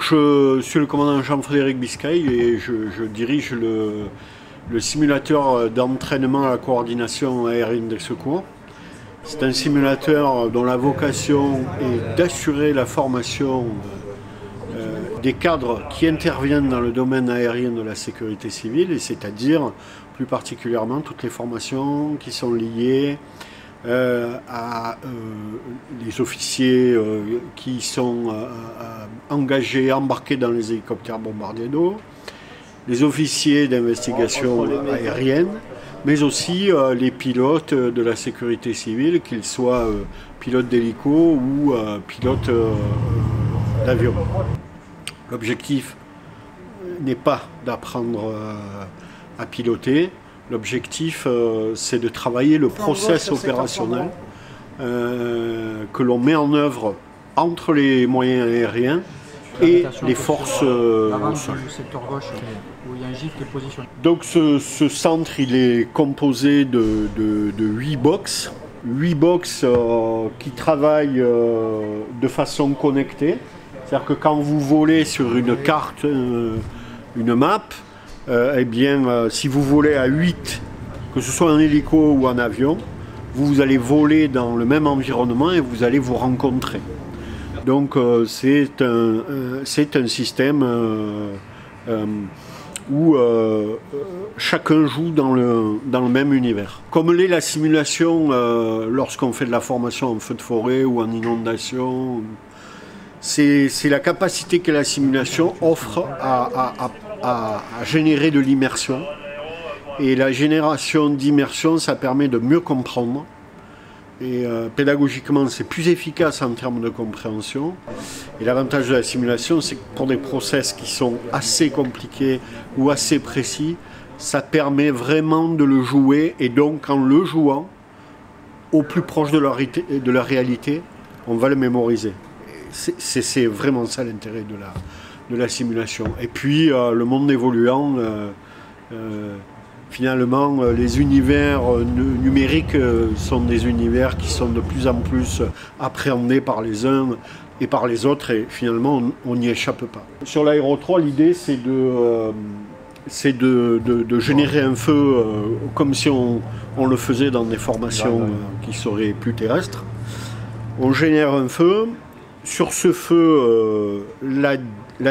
Donc je suis le commandant Jean-Frédéric Biscay et je dirige le simulateur d'entraînement à la coordination aérienne des secours. C'est un simulateur dont la vocation est d'assurer la formation des cadres qui interviennent dans le domaine aérien de la sécurité civile, et c'est-à-dire plus particulièrement toutes les formations qui sont liées à les officiers qui sont engagés, embarqués dans les hélicoptères bombardiers d'eau, les officiers d'investigation aérienne, mais aussi les pilotes de la sécurité civile, qu'ils soient pilotes d'hélico ou pilotes d'avion. L'objectif n'est pas d'apprendre à piloter, l'objectif c'est de travailler le process opérationnel que l'on met en œuvre entre les moyens aériens et les forces au sol. Donc ce centre il est composé de 8 box. 8 box qui travaillent de façon connectée. C'est-à-dire que quand vous volez sur une carte, une map, eh bien, si vous volez à 8, que ce soit en hélico ou en avion, vous allez voler dans le même environnement et vous allez vous rencontrer. Donc c'est un système où chacun joue dans le même univers. Comme l'est la simulation lorsqu'on fait de la formation en feu de forêt ou en inondation, c'est la capacité que la simulation offre à générer de l'immersion. Et la génération d'immersion, ça permet de mieux comprendre. Et pédagogiquement, c'est plus efficace en termes de compréhension. Et l'avantage de la simulation, c'est que pour des process qui sont assez compliqués ou assez précis, ça permet vraiment de le jouer. Et donc, en le jouant, au plus proche de la réalité, on va le mémoriser. C'est vraiment ça l'intérêt de la simulation. Et puis, le monde évoluant, finalement, les univers numériques sont des univers qui sont de plus en plus appréhendés par les uns et par les autres, et finalement, on n'y échappe pas. Sur l'Aéro 3, l'idée, c'est de générer un feu comme si on le faisait dans des formations qui seraient plus terrestres. On génère un feu. Sur ce feu, la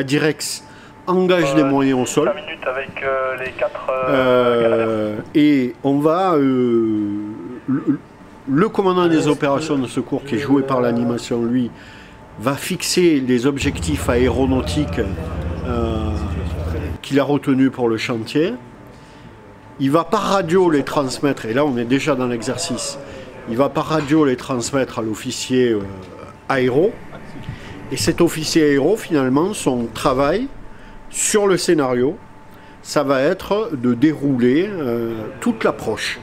Direx engage des moyens au sol. 5 minutes avec les 4 et on va... le commandant des opérations de secours, qui est joué par l'animation, lui, va fixer les objectifs aéronautiques qu'il a retenus pour le chantier. Il va par radio les transmettre, et là on est déjà dans l'exercice, il va par radio les transmettre à l'officier aéro. Et cet officier aéro, finalement, son travail sur le scénario, ça va être de dérouler toute l'approche.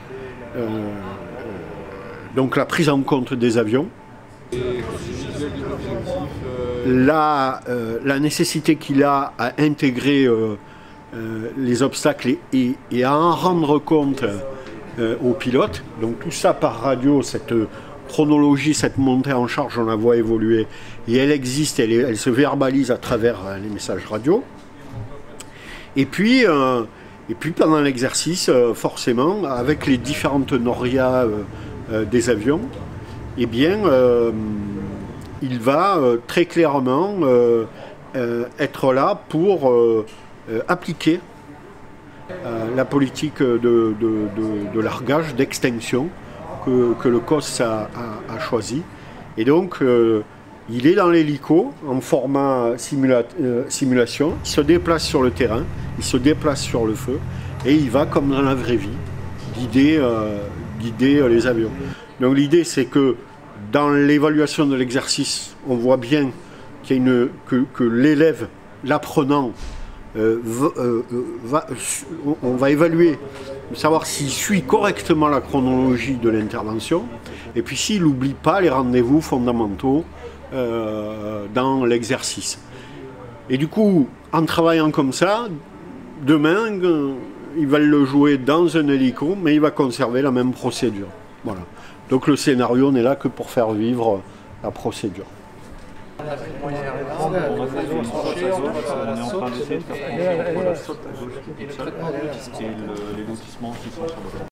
Donc la prise en compte des avions, la nécessité qu'il a à intégrer les obstacles et à en rendre compte aux pilotes. Donc tout ça par radio, cette chronologie, cette montée en charge, on la voit évoluer et elle existe, elle se verbalise à travers les messages radio. Et puis pendant l'exercice, forcément, avec les différentes norias des avions, eh bien, il va très clairement être là pour appliquer la politique de largage, d'extinction, que le COS a choisi. Et donc, il est dans l'hélico en format simulation, il se déplace sur le terrain, il se déplace sur le feu, et il va, comme dans la vraie vie, guider les avions. Donc l'idée, c'est que dans l'évaluation de l'exercice, on voit bien qu'il y a que l'élève, l'apprenant, on va évaluer, savoir s'il suit correctement la chronologie de l'intervention, et puis s'il n'oublie pas les rendez-vous fondamentaux dans l'exercice. Et du coup, en travaillant comme ça, demain, il va le jouer dans un hélico, mais il va conserver la même procédure. Voilà. Donc le scénario n'est là que pour faire vivre la procédure. On a fait une première étape, on a fait une on est en train d'essayer de faire franchir la saute à gauche qui est toute seule et les lotissements qui sont sur le bord.